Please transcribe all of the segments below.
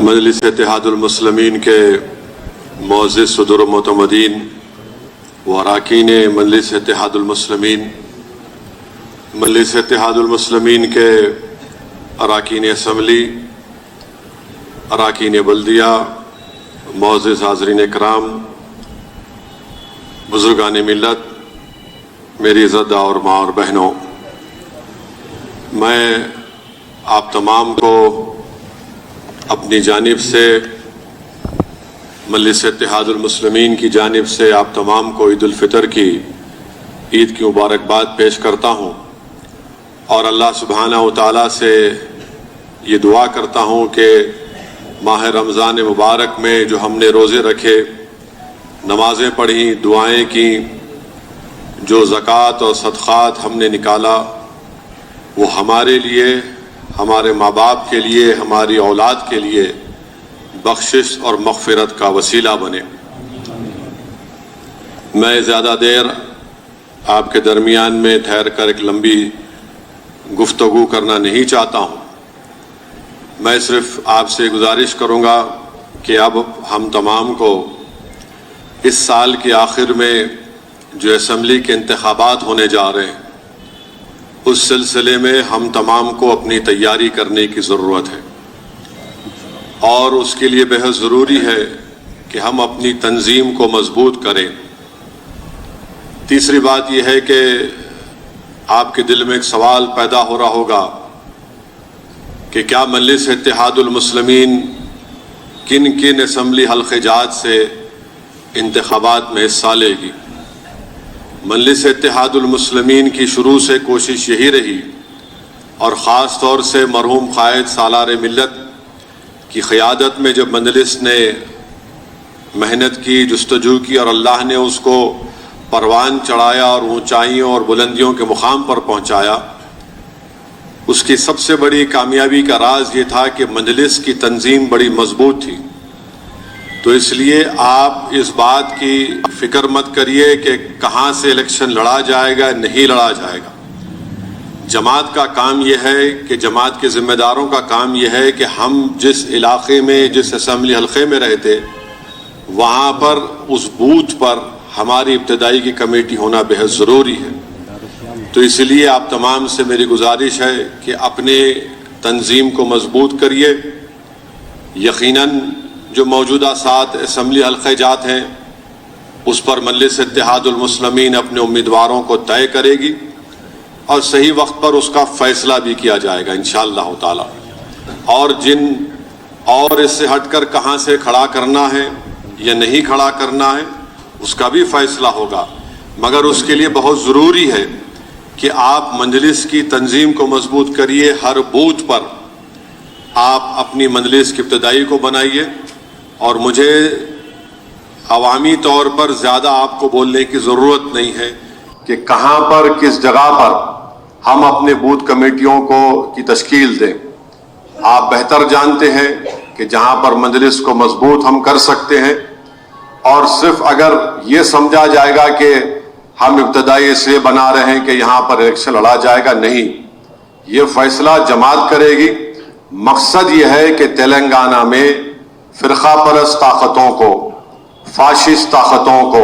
مجلس اتحاد المسلمین کے معزز صدر و معتمدین و اراکین مجلس اتحاد المسلمین، مجلس اتحاد المسلمین کے اراکین اسمبلی، اراکین بلدیہ، معزز حاضرین اکرام، بزرگان ملت، میری عزت اور ماں اور بہنوں، میں آپ تمام کو اپنی جانب سے، مجلس اتحاد المسلمین کی جانب سے آپ تمام کو عید الفطر کی عید کی مبارکباد پیش کرتا ہوں، اور اللہ سبحانہ و تعالیٰ سے یہ دعا کرتا ہوں کہ ماہ رمضان مبارک میں جو ہم نے روزے رکھے، نمازیں پڑھیں، دعائیں کی، جو زکوٰۃ اور صدقات ہم نے نکالا، وہ ہمارے لیے، ہمارے ماں باپ کے لیے، ہماری اولاد کے لیے بخشش اور مغفرت کا وسیلہ بنے۔ میں زیادہ دیر آپ کے درمیان میں ٹھہر کر ایک لمبی گفتگو کرنا نہیں چاہتا ہوں۔ میں صرف آپ سے گزارش کروں گا کہ اب ہم تمام کو اس سال کے آخر میں جو اسمبلی کے انتخابات ہونے جا رہے ہیں، اس سلسلے میں ہم تمام کو اپنی تیاری کرنے کی ضرورت ہے، اور اس کے لیے بہت ضروری ہے کہ ہم اپنی تنظیم کو مضبوط کریں۔ تیسری بات یہ ہے کہ آپ کے دل میں ایک سوال پیدا ہو رہا ہوگا کہ کیا مجلس اتحاد المسلمین کن کن اسمبلی حلقہ جات سے انتخابات میں حصہ لے گی؟ مجلس اتحاد المسلمین کی شروع سے کوشش یہی رہی، اور خاص طور سے مرحوم قائد سالار ملت کی قیادت میں جب مجلس نے محنت کی، جستجو کی، اور اللہ نے اس کو پروان چڑھایا اور اونچائیوں اور بلندیوں کے مقام پر پہنچایا، اس کی سب سے بڑی کامیابی کا راز یہ تھا کہ مجلس کی تنظیم بڑی مضبوط تھی۔ تو اس لیے آپ اس بات کی فکر مت کریے کہ کہاں سے الیکشن لڑا جائے گا، نہیں لڑا جائے گا۔ جماعت کا کام یہ ہے کہ جماعت کے ذمہ داروں کا کام یہ ہے کہ ہم جس علاقے میں، جس اسمبلی حلقے میں رہتے، وہاں پر اس بوتھ پر ہماری ابتدائی کی کمیٹی ہونا بہت ضروری ہے۔ تو اس لیے آپ تمام سے میری گزارش ہے کہ اپنے تنظیم کو مضبوط کریے۔ یقیناً جو موجودہ 7 اسمبلی حلقہ جات ہیں، اس پر مجلس اتحاد المسلمین اپنے امیدواروں کو طے کرے گی، اور صحیح وقت پر اس کا فیصلہ بھی کیا جائے گا انشاءاللہ تعالی۔ اور اس سے ہٹ کر کہاں سے کھڑا کرنا ہے یا نہیں کھڑا کرنا ہے، اس کا بھی فیصلہ ہوگا، مگر اس کے لیے بہت ضروری ہے کہ آپ مجلس کی تنظیم کو مضبوط کریے۔ ہر بوتھ پر آپ اپنی مجلس کی ابتدائی کو بنائیے، اور مجھے عوامی طور پر زیادہ آپ کو بولنے کی ضرورت نہیں ہے کہ کہاں پر، کس جگہ پر ہم اپنے بوتھ کمیٹیوں کی تشکیل دیں۔ آپ بہتر جانتے ہیں کہ جہاں پر مجلس کو مضبوط ہم کر سکتے ہیں، اور صرف اگر یہ سمجھا جائے گا کہ ہم ابتدائی اس لیے بنا رہے ہیں کہ یہاں پر الیکشن لڑا جائے گا، نہیں، یہ فیصلہ جماعت کرے گی۔ مقصد یہ ہے کہ تلنگانہ میں فرقہ پرست طاقتوں کو، فاشسٹ طاقتوں کو،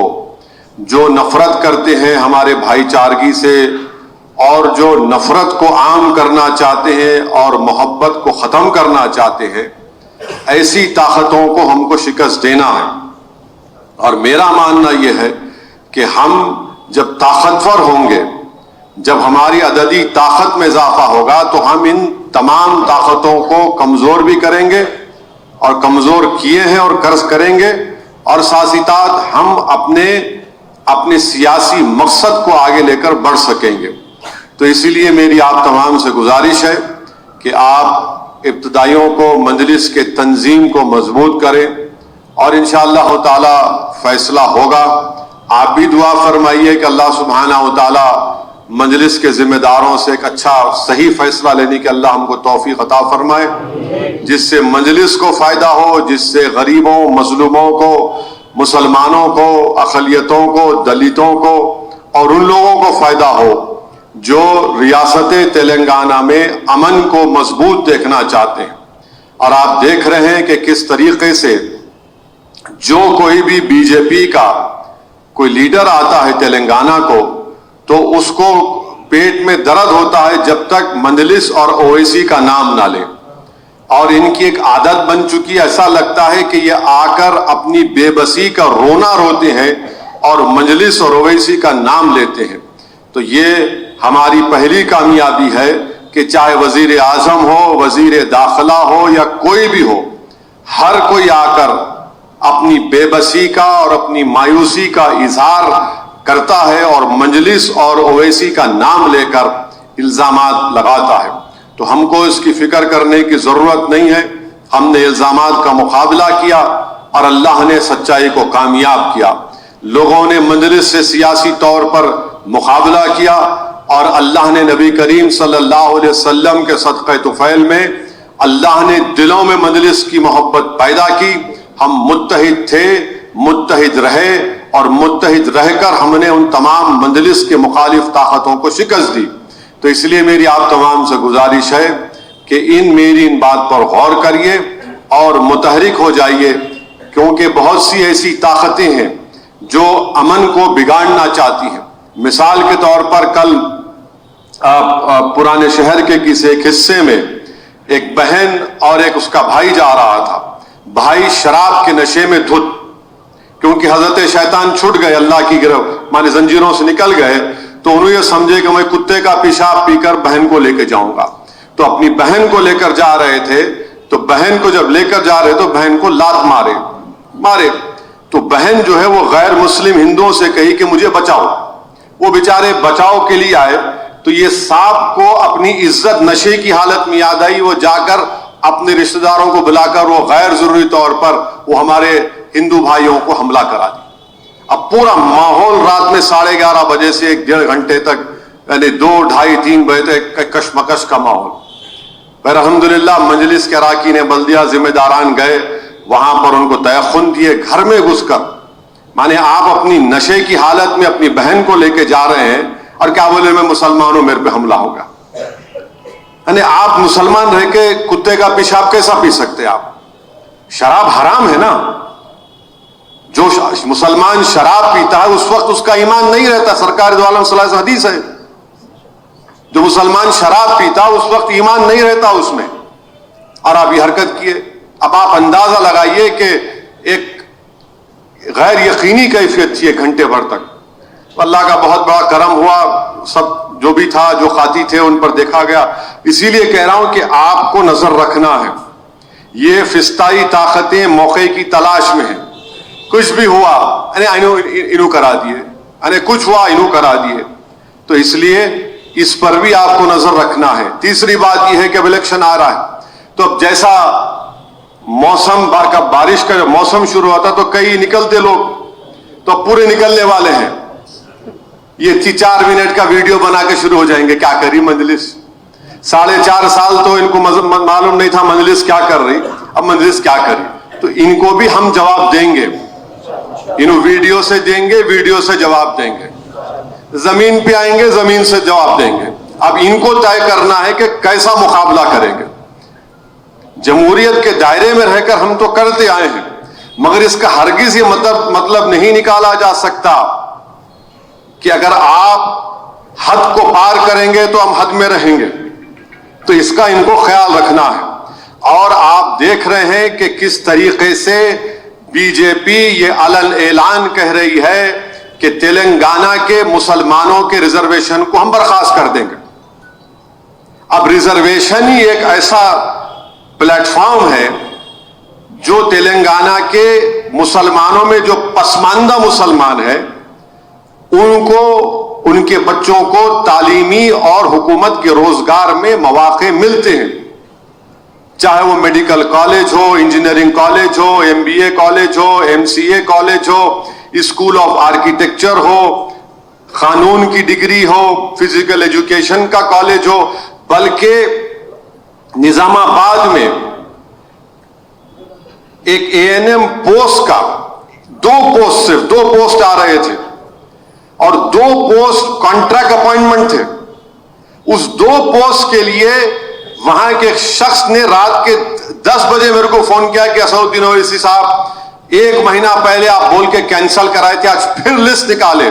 جو نفرت کرتے ہیں ہمارے بھائی چارگی سے، اور جو نفرت کو عام کرنا چاہتے ہیں اور محبت کو ختم کرنا چاہتے ہیں، ایسی طاقتوں کو ہم کو شکست دینا ہے۔ اور میرا ماننا یہ ہے کہ ہم جب طاقتور ہوں گے، جب ہماری عددی طاقت میں اضافہ ہوگا، تو ہم ان تمام طاقتوں کو کمزور بھی کریں گے، اور کمزور کیے ہیں اور قرض کریں گے، اور ساتھ ہی ساتھ ہم اپنے سیاسی مقصد کو آگے لے کر بڑھ سکیں گے۔ تو اسی لیے میری آپ تمام سے گزارش ہے کہ آپ ابتدائیوں کو، مجلس کے تنظیم کو مضبوط کریں، اور انشاءاللہ تعالی فیصلہ ہوگا۔ آپ بھی دعا فرمائیے کہ اللہ سبحانہ و تعالی مجلس کے ذمہ داروں سے ایک اچھا صحیح فیصلہ لینے کی اللہ ہم کو توفیق عطا فرمائے، جس سے مجلس کو فائدہ ہو، جس سے غریبوں، مظلوموں کو، مسلمانوں کو، اقلیتوں کو، دلتوں کو، اور ان لوگوں کو فائدہ ہو جو ریاست تلنگانہ میں امن کو مضبوط دیکھنا چاہتے ہیں۔ اور آپ دیکھ رہے ہیں کہ کس طریقے سے جو کوئی بھی بی جے پی کا کوئی لیڈر آتا ہے تلنگانہ کو تو اس کو پیٹ میں درد ہوتا ہے جب تک مجلس اور اویسی کا نام نہ لے، اور ان کی ایک عادت بن چکی ہے، ایسا لگتا ہے کہ یہ آ کر اپنی بے بسی کا رونا روتے ہیں اور مجلس اور اویسی کا نام لیتے ہیں۔ تو یہ ہماری پہلی کامیابی ہے کہ چاہے وزیر اعظم ہو، وزیر داخلہ ہو یا کوئی بھی ہو، ہر کوئی آ کر اپنی بے بسی کا اور اپنی مایوسی کا اظہار کرتا ہے اور مجلس اور اویسی کا نام لے کر الزامات لگاتا ہے۔ تو ہم کو اس کی فکر کرنے کی ضرورت نہیں ہے، ہم نے الزامات کا مقابلہ کیا اور اللہ نے سچائی کو کامیاب کیا۔ لوگوں نے مجلس سے سیاسی طور پر مقابلہ کیا اور اللہ نے نبی کریم صلی اللہ علیہ وسلم کے صدقہ طفیل میں اللہ نے دلوں میں مجلس کی محبت پیدا کی۔ ہم متحد تھے، متحد رہے اور متحد رہ کر ہم نے ان تمام مجلس کے مخالف طاقتوں کو شکست دی۔ تو اس لیے میری آپ تمام سے گزارش ہے کہ میری ان بات پر غور کریے اور متحرک ہو جائیے، کیونکہ بہت سی ایسی طاقتیں ہیں جو امن کو بگاڑنا چاہتی ہیں۔ مثال کے طور پر کل پرانے شہر کے کسی ایک حصے میں ایک بہن اور ایک اس کا بھائی جا رہا تھا۔ بھائی شراب کے نشے میں دھت، کیونکہ حضرت شیطان چھٹ گئے، اللہ کی گرفت مانے زنجیروں سے نکل گئے، تو انہوں یہ سمجھے کہ میں کتے کا پیشاب پی کر بہن کو لے کے جاؤں گا، تو اپنی بہن کو لے کر جا رہے تھے۔ تو بہن کو جب لے کر جا رہے تو بہن کو لات مارے تو بہن جو ہے وہ غیر مسلم ہندوؤں سے کہی کہ مجھے بچاؤ۔ وہ بیچارے بچاؤ کے لیے آئے تو یہ صاحب کو اپنی عزت نشے کی حالت میں یاد آئی، وہ جا کر اپنے رشتہ داروں کو بلا کر وہ غیر ضروری طور پر وہ ہمارے ہندو بھائیوں کو حملہ کرا دیا۔ اب پورا ماحول رات میں 11:30 بجے سے 1.5 گھنٹے تک، یعنی 2, 2:30, 3 بجے تک کشمکش کا ماحول۔ پھر الحمدللہ مجلس کے اراکین بلدیہ ذمہ داران گئے، وہاں پر ان کو تیقن دیے، گھر میں گھس کر، مانے آپ اپنی نشے کی حالت میں اپنی بہن کو لے کے جا رہے ہیں اور کیا بولے میں مسلمان ہوں، میرے پہ حملہ ہوگا۔ یعنی آپ مسلمان رہ کے کتے کا پیشاب کیسا پی سکتے؟ آپ شراب حرام ہے نا، جو مسلمان شراب پیتا ہے اس وقت اس کا ایمان نہیں رہتا، سرکار دو عالم صلی اللہ علیہ وسلم حدیث ہے، جو مسلمان شراب پیتا اس وقت ایمان نہیں رہتا اس میں، اور آپ یہ حرکت کیے۔ اب آپ اندازہ لگائیے کہ ایک غیر یقینی کیفیت تھی 1 گھنٹے بھر تک۔ اللہ کا بہت بڑا کرم ہوا، سب جو بھی تھا، جو خاطی تھے ان پر دیکھا گیا۔ اسی لیے کہہ رہا ہوں کہ آپ کو نظر رکھنا ہے، یہ فسطائی طاقتیں موقع کی تلاش میں ہیں، کچھ بھی ہوا انہوں کرا دیے، کچھ ہوا انہوں کرا دیے، تو اس لیے اس پر بھی آپ کو نظر رکھنا ہے۔ تیسری بات یہ ہے کہ اب الیکشن آ رہا ہے، تو اب جیسا موسم کا بارش کا موسم شروع ہوتا تو کئی نکلتے لوگ، تو پورے نکلنے والے ہیں۔ یہ 4 منٹ کا ویڈیو بنا کے شروع ہو جائیں گے، کیا کری مجلس؟ 4.5 سال تو ان کو معلوم نہیں تھا مجلس کیا کر رہی، اب مجلس کیا کری، تو ان کو بھی ہم جواب دیں گے، انہوں ویڈیو سے دیں گے، ویڈیو سے جواب دیں گے، زمین پہ آئیں گے، زمین سے جواب دیں گے۔ اب ان کو طے کرنا ہے کہ کیسا مقابلہ کریں گے۔ جمہوریت کے دائرے میں رہ کر ہم تو کرتے آئے ہیں، مگر اس کا ہرگز یہ مطلب نہیں نکالا جا سکتا کہ اگر آپ حد کو پار کریں گے تو ہم حد میں رہیں گے، تو اس کا ان کو خیال رکھنا ہے۔ اور آپ دیکھ رہے ہیں کہ کس طریقے سے بی جے پی یہ علن اعلان کہہ رہی ہے کہ تلنگانہ کے مسلمانوں کے ریزرویشن کو ہم برخاست کر دیں گے۔ اب ریزرویشن ہی ایک ایسا پلیٹ فارم ہے جو تلنگانہ کے مسلمانوں میں جو پسماندہ مسلمان ہیں ان کو، ان کے بچوں کو تعلیمی اور حکومت کے روزگار میں مواقع ملتے ہیں، چاہے وہ میڈیکل کالج ہو، انجینئرنگ کالج ہو، MBA کالج ہو، MCA کالج ہو، اسکول آف آرکیٹیکچر ہو، قانون کی ڈگری ہو، فزیکل ایجوکیشن کا کالج ہو۔ بلکہ نظام آباد میں ایک ANM پوسٹ کا 2 پوسٹ، صرف 2 پوسٹ آ رہے تھے اور 2 پوسٹ کانٹریکٹ اپائنٹمنٹ تھے۔ اس 2 پوسٹ کے لیے وہاں کے شخص نے رات کے 10 بجے میرے کو فون کیا کہ اسدالدین اویسی صاحب 1 مہینہ پہلے آپ بول کے کینسل کرائے تھے, آج پھر لسٹ نکالے.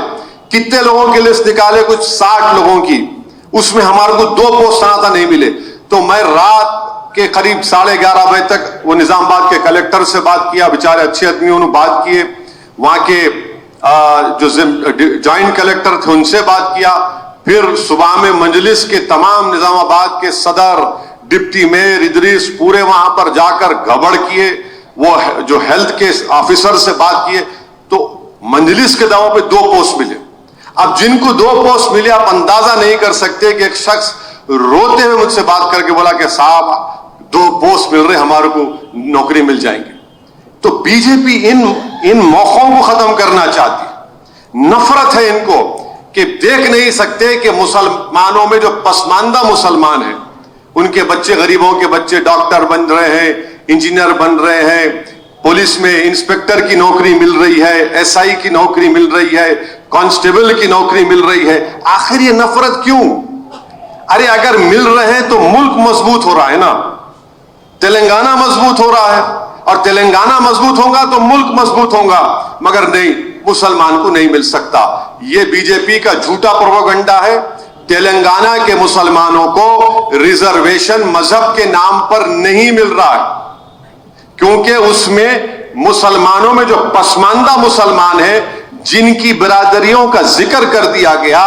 کتنے لوگوں کی لسٹ نکالے؟ کچھ 60 لوگوں کی. اس میں ہمارے کو 2 پوسٹ آنا تھا, نہیں ملے. تو میں رات کے قریب 11:30 بجے تک وہ نظام آباد کے کلیکٹر سے بات کیا, بیچارے اچھے آدمی, انہوں نے بات کیے. وہاں کے جو جوائنٹ کلیکٹر تھے ان سے بات کیا. پھر صبح میں مجلس کے تمام نظام آباد کے صدر, ڈپٹی میئر, ادریس, پورے وہاں پر جا کر گھبڑ کیے. وہ جو ہیلتھ کے آفیسر سے بات کیے تو مجلس کے دعووں پہ 2 پوسٹ ملے. اب جن کو 2 پوسٹ ملے, آپ اندازہ نہیں کر سکتے کہ ایک شخص روتے ہوئے مجھ سے بات کر کے بولا کہ صاحب 2 پوسٹ مل رہے, ہمارے کو نوکری مل جائیں گے. تو بی جے پی ان موقعوں کو ختم کرنا چاہتی ہے. نفرت ہے ان کو کہ دیکھ نہیں سکتے کہ مسلمانوں میں جو پسماندہ مسلمان ہیں, ان کے بچے, غریبوں کے بچے ڈاکٹر بن رہے ہیں, انجینئر بن رہے ہیں, پولیس میں انسپیکٹر کی نوکری مل رہی ہے, ایس آئی کی نوکری مل رہی ہے, کانسٹیبل کی نوکری مل رہی ہے. آخر یہ نفرت کیوں؟ ارے اگر مل رہے ہیں تو ملک مضبوط ہو رہا ہے نا, تلنگانہ مضبوط ہو رہا ہے, اور تلنگانہ مضبوط ہوگا تو ملک مضبوط ہوگا. مگر نہیں, مسلمان کو نہیں مل سکتا. یہ بی جے پی کا جھوٹا پروپیگنڈا ہے. تلنگانہ کے مسلمانوں کو ریزرویشن مذہب کے نام پر نہیں مل رہا ہے, کیونکہ اس میں مسلمانوں میں جو پسماندہ مسلمان ہیں, جن کی برادریوں کا ذکر کر دیا گیا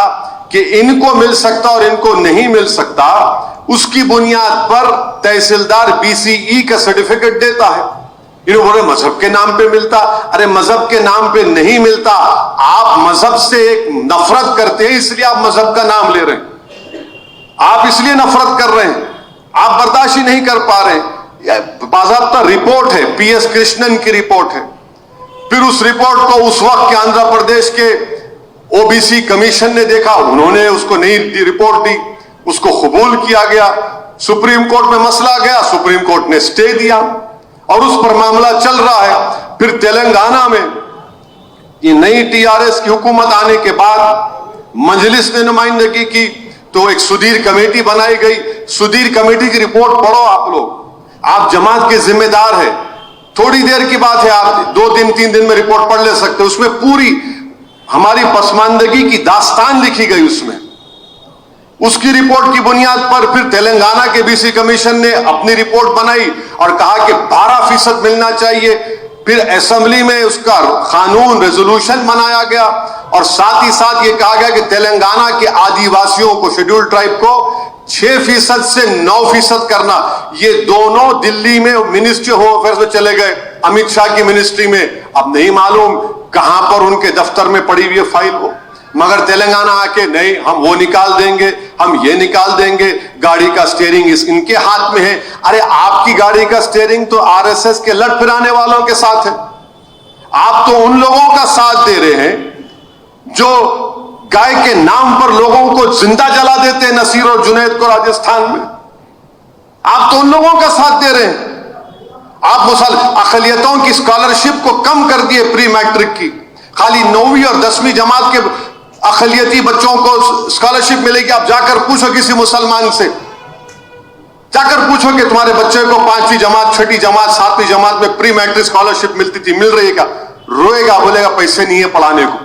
کہ ان کو مل سکتا اور ان کو نہیں مل سکتا, اس کی بنیاد پر تحصیلدار BCE کا سرٹیفکیٹ دیتا ہے. انہوں بولے مذہب کے نام پہ ملتا. ارے مذہب کے نام پہ نہیں ملتا. آپ مذہب سے ایک نفرت کرتے ہیں, اس لیے آپ مذہب کا نام لے رہے ہیں. آپ اس لیے نفرت کر رہے ہیں, آپ برداشت ہی نہیں کر پا رہے ہیں. باضابطہ رپورٹ ہے, PS کرشنن کی رپورٹ ہے. پھر اس رپورٹ کو اس وقت کے آندھرا پردیش کے OBC کمیشن نے دیکھا, انہوں نے اس کو نہیں رپورٹ دی, اس کو قبول کیا گیا. سپریم کورٹ میں مسئلہ گیا, سپریم کورٹ نے سٹے دیا اور اس پر معاملہ چل رہا ہے. پھر تلنگانہ میں یہ نئی TRS کی حکومت آنے کے بعد مجلس نے نمائندگی کی تو ایک سدھیر کمیٹی بنائی گئی. سدھیر کمیٹی کی رپورٹ پڑھو آپ لوگ, آپ جماعت کے ذمہ دار ہیں. تھوڑی دیر کی بات ہے, آپ 2 دن 3 دن میں رپورٹ پڑھ لے سکتے. اس میں پوری ہماری پسماندگی کی داستان لکھی گئی. اس کی رپورٹ کی بنیاد پر پھر تلنگانہ کے BC کمیشن نے اپنی رپورٹ بنائی اور کہا کہ 12% ملنا چاہیے. پھر اسمبلی میں اس کا قانون ریزولوشن بنایا گیا اور ساتھ ہی ساتھ یہ کہا گیا کہ تلنگانہ کے آدی واسیوں کو, شیڈول ٹرائب کو 6% سے 9% کرنا. یہ دونوں دلی میں منسٹری آف ہوم افیئرز میں چلے گئے, امت شاہ کی منسٹری میں. اب نہیں معلوم کہاں پر ان کے دفتر میں پڑی ہوئی فائل ہو, مگر تلنگانہ آ کے نہیں, ہم وہ نکال دیں گے, ہم یہ نکال دیں گے, گاڑی کا سٹیئرنگ ان کے ہاتھ میں ہے. ارے آپ کی گاڑی کا سٹیئرنگ تو RSS کے لٹ پھرانے والوں کے ساتھ ہے. آپ تو ان لوگوں کا ساتھ دے رہے ہیں جو گائے کے نام پر لوگوں کو زندہ جلا دیتے ہیں, نصیر اور جنید کو راجستھان میں. آپ تو ان لوگوں کا ساتھ دے رہے ہیں. آپ اقلیتوں کی اسکالرشپ کو کم کر دیے, پری میٹرک کی, خالی 9ویں اور 10ویں جماعت کے اقلیتی بچوں کو اسکالرشپ ملے گی. آپ جا کر پوچھو کسی مسلمان سے, جا کر پوچھو کہ تمہارے بچے کو 5ویں جماعت, 6ٹھی جماعت, 7ویں جماعت میں پری میٹرک اسکالرشپ ملتی تھی, مل رہی ہے کیا؟ روئے گا, بولے گا پیسے نہیں ہے پڑھانے کو.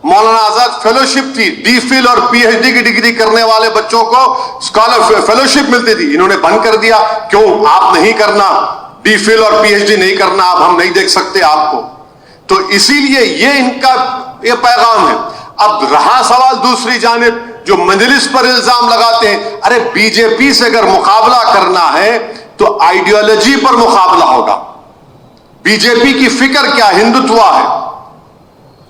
مولانا آزاد فیلوشپ تھی, DPhil اور PhD کی ڈگری کرنے والے بچوں کو فیلوشپ ملتی تھی, انہوں نے بند کر دیا. کیوں؟ آپ نہیں کرنا, DPhil اور PhD نہیں کرنا, آپ ہم نہیں دیکھ سکتے آپ کو. تو اسی لیے یہ ان کا یہ پیغام ہے. اب رہا سوال دوسری جانب جو مجلس پر الزام لگاتے ہیں, ارے بی جے پی سے اگر مقابلہ کرنا ہے تو آئیڈیالوجی پر مقابلہ ہوگا. بی جے پی کی فکر کیا؟ ہندوتوا ہے,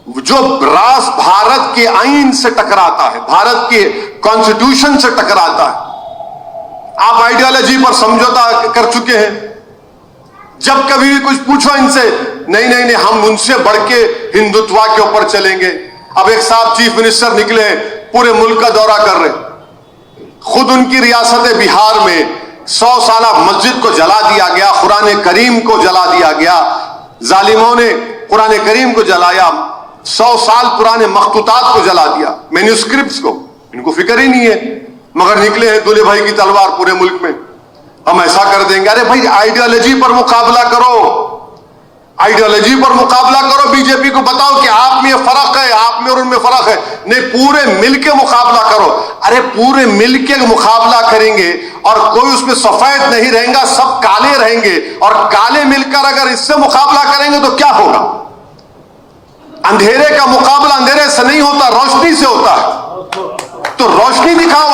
جو راز بھارت کے آئین سے ٹکراتا ہے, بھارت کے کانسٹیٹیوشن سے ٹکراتا ہے. آپ آئیڈیالوجی پر سمجھوتا کر چکے ہیں. جب کبھی بھی کچھ پوچھو ان سے, نہیں ہم ان سے بڑھ کے ہندوتوا کے اوپر چلیں گے. اب ایک صاحب چیف منسٹر نکلے ہیں, پورے ملک کا دورہ کر رہے, خود ان کی ریاست بہار میں 100 سالہ مسجد کو جلا دیا گیا, قرآن کریم کو جلا دیا گیا, ظالموں نے قرآن کریم کو جلایا, 100 سال پرانے مخطوطات کو جلا دیا, مینوسکرپٹس کو. ان کو فکر ہی نہیں ہے, مگر نکلے ہیں دولے بھائی کی تلوار پورے ملک میں. ہم ایسا کر دیں گے. ارے بھائی آئیڈیالوجی پر مقابلہ کرو, آئیڈیالوجی پر مقابلہ کرو. بی جے پی کو بتاؤ کہ آپ میں یہ فرق ہے, آپ میں اور ان میں فرق ہے. نہیں, پورے مل کے مقابلہ کرو. ارے پورے مل کے مقابلہ کریں گے اور کوئی اس میں سفید نہیں رہیں گا, سب کالے رہیں گے, اور کالے مل کر اگر اس سے مقابلہ کریں گے تو کیا ہوگا؟ اندھیرے کا مقابلہ اندھیرے سے نہیں ہوتا, روشنی سے ہوتا ہے. تو روشنی دکھاؤ.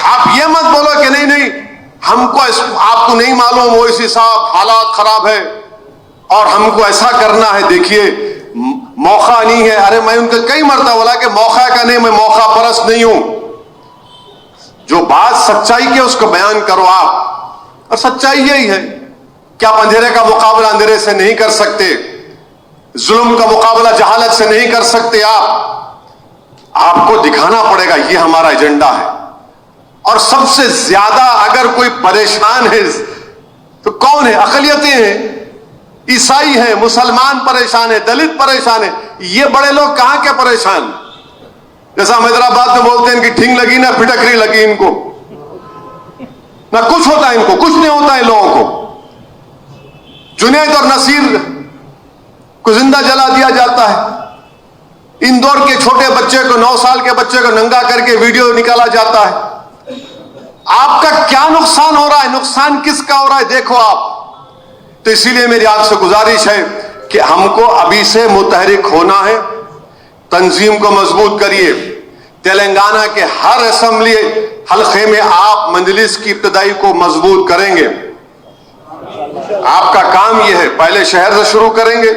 آپ یہ مت بولو کہ نہیں ہم کو آپ کو نہیں معلوم اویسی صاحب حالات خراب ہے اور ہم کو ایسا کرنا ہے. دیکھیے موقع نہیں ہے. ارے میں ان کو کئی مرتبہ بولا کہ موقع کا نہیں, میں موقع پرست نہیں ہوں. جو بات سچائی کی اس کو بیان کرو آپ, اور سچائی یہی ہے کہ آپ اندھیرے کا مقابلہ اندھیرے سے نہیں کر سکتے, ظلم کا مقابلہ جہالت سے نہیں کر سکتے. آپ کو دکھانا پڑے گا یہ ہمارا ایجنڈا ہے. اور سب سے زیادہ اگر کوئی پریشان ہے تو کون ہے؟ اقلیتیں ہیں, عیسائی ہیں, مسلمان پریشان ہیں, دلت پریشان ہیں. یہ بڑے لوگ کہاں کے پریشان؟ جیسا ہم حیدرآباد میں بولتے ہیں ان کی ٹھنگ لگی نہ پھٹکری لگی, ان کو نہ کچھ ہوتا ہے, ان کو کچھ نہیں ہوتا ہے. ان لوگوں کو جنید اور نصیر کو زندہ جلا دیا جاتا ہے. اندور کے چھوٹے بچے کو, 9 سال کے بچے کو ننگا کر کے ویڈیو نکالا جاتا ہے. آپ کا کیا نقصان ہو رہا ہے؟ نقصان کس کا ہو رہا ہے دیکھو آپ. تو اسی لیے میری آپ سے گزارش ہے کہ ہم کو ابھی سے متحرک ہونا ہے. تنظیم کو مضبوط کریے. تلنگانہ کے ہر اسمبلی حلقے میں آپ مجلس کی ابتدائی کو مضبوط کریں گے. آپ کا کام یہ ہے, پہلے شہر سے شروع کریں گے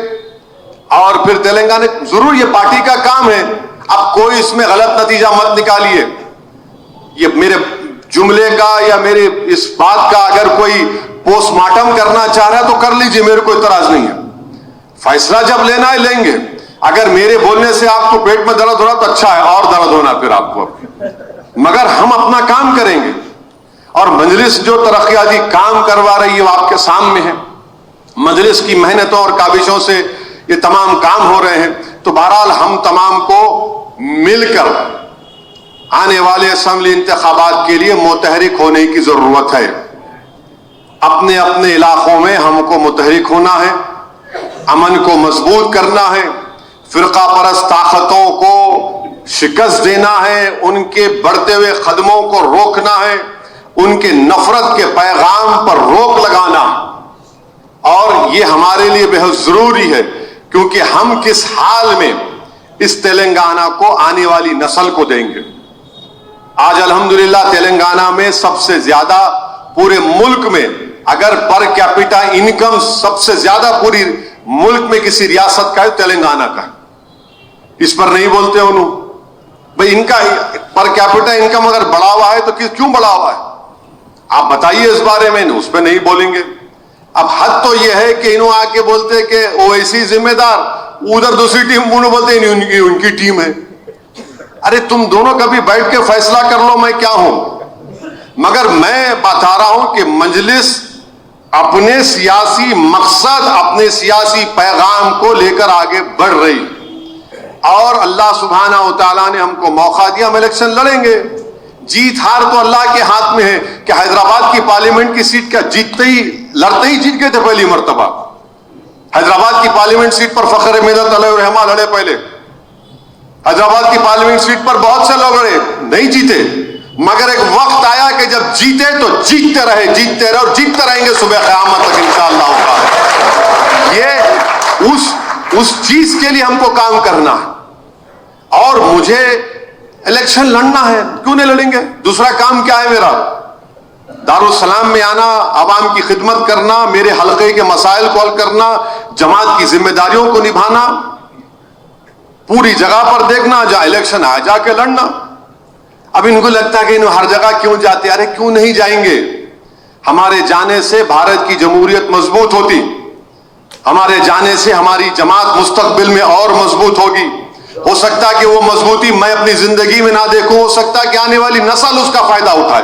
اور پھر تلنگانہ. ضرور یہ پارٹی کا کام ہے, اب کوئی اس میں غلط نتیجہ مت نکالیے. یہ میرے جملے کا یا میرے اس بات کا اگر کوئی پوسٹ مارٹم کرنا چاہ رہا ہے تو کر لیجئے, میرے کو اعتراض نہیں ہے. فیصلہ جب لینا ہے لیں گے. اگر میرے بولنے سے آپ کو پیٹ میں درد ہو رہا تو اچھا ہے, اور درد ہونا پھر آپ کو, مگر ہم اپنا کام کریں گے. اور مجلس جو ترقیاتی کام کروا رہی ہے وہ آپ کے سامنے ہے. مجلس کی محنتوں اور کاوشوں سے یہ تمام کام ہو رہے ہیں. تو بہرحال ہم تمام کو مل کر آنے والے اسمبلی انتخابات کے لیے متحرک ہونے کی ضرورت ہے. اپنے اپنے علاقوں میں ہم کو متحرک ہونا ہے, امن کو مضبوط کرنا ہے, فرقہ پرست طاقتوں کو شکست دینا ہے, ان کے بڑھتے ہوئے قدموں کو روکنا ہے, ان کے نفرت کے پیغام پر روک لگانا. اور یہ ہمارے لیے بہت ضروری ہے کیونکہ ہم کس حال میں اس تلنگانہ کو آنے والی نسل کو دیں گے. آج الحمدللہ تلنگانہ میں سب سے زیادہ پورے ملک میں, اگر پر کیپٹا انکم سب سے زیادہ پوری ملک میں کسی ریاست کا ہے تلنگانہ کا ہے. اس پر نہیں بولتے انہوں بھئی ان کا پر کیپٹا انکم اگر بڑھا ہوا ہے تو کیوں بڑھا ہوا ہے آپ بتائیے اس بارے میں. اس پہ نہیں بولیں گے. اب حد تو یہ ہے کہ انہوں آ کے بولتے کہ اویسی ذمہ دار, ادھر دوسری ٹیم انہوں بولتے ہیں ان کی ٹیم ہے. ارے تم دونوں کبھی بیٹھ کے فیصلہ کر لو میں کیا ہوں. مگر میں بتا رہا ہوں کہ مجلس اپنے سیاسی مقصد, اپنے سیاسی پیغام کو لے کر آگے بڑھ رہی, اور اللہ سبحانہ و تعالیٰ نے ہم کو موقع دیا. ہم الیکشن لڑیں گے. جیت ہار تو اللہ کے ہاتھ میں ہے. کہ حیدرآباد کی پارلیمنٹ کی سیٹ کا لڑتے ہی جیت گئے تھے پہلی مرتبہ. حیدرآباد کی پارلیمنٹ سیٹ پر فخر ملت علیہ الرحمہ لڑے پہلے. حیدرآباد کی پارلیمنٹ سیٹ پر بہت سے لوگ لڑے, نہیں جیتے. مگر ایک وقت آیا کہ جب جیتے تو جیتتے رہے اور جیتتے رہیں گے صبح قیامت تک انشاءاللہ. یہ اس چیز کے لیے ہم کو کام کرنا ہے. اور مجھے الیکشن لڑنا ہے, کیوں نہیں لڑیں گے؟ دوسرا کام کیا ہے میرا؟ دارالسلام میں آنا, عوام کی خدمت کرنا, میرے حلقے کے مسائل کو حل کرنا, جماعت کی ذمہ داریوں کو نبھانا, پوری جگہ پر دیکھنا, جہاں الیکشن آئے جا کے لڑنا. اب ان کو لگتا ہے کہ انہوں ہر جگہ کیوں جاتے. ارے کیوں نہیں جائیں گے؟ ہمارے جانے سے بھارت کی جمہوریت مضبوط ہوتی, ہمارے جانے سے ہماری جماعت مستقبل میں اور مضبوط ہوگی. ہو سکتا کہ وہ مضبوطی میں اپنی زندگی میں نہ دیکھوں, ہو سکتا کہ آنے والی نسل اس کا فائدہ اٹھائے.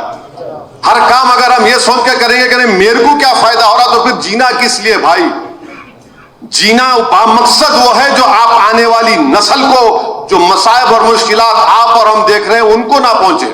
ہر کام اگر ہم یہ سوچ کے کریں گے کہ میرے کو کیا فائدہ ہو رہا, تو پھر جینا کس لیے بھائی؟ جینا مقصد وہ ہے جو آپ آنے والی نسل کو, جو مصائب اور مشکلات آپ اور ہم دیکھ رہے ہیں ان کو نہ پہنچے.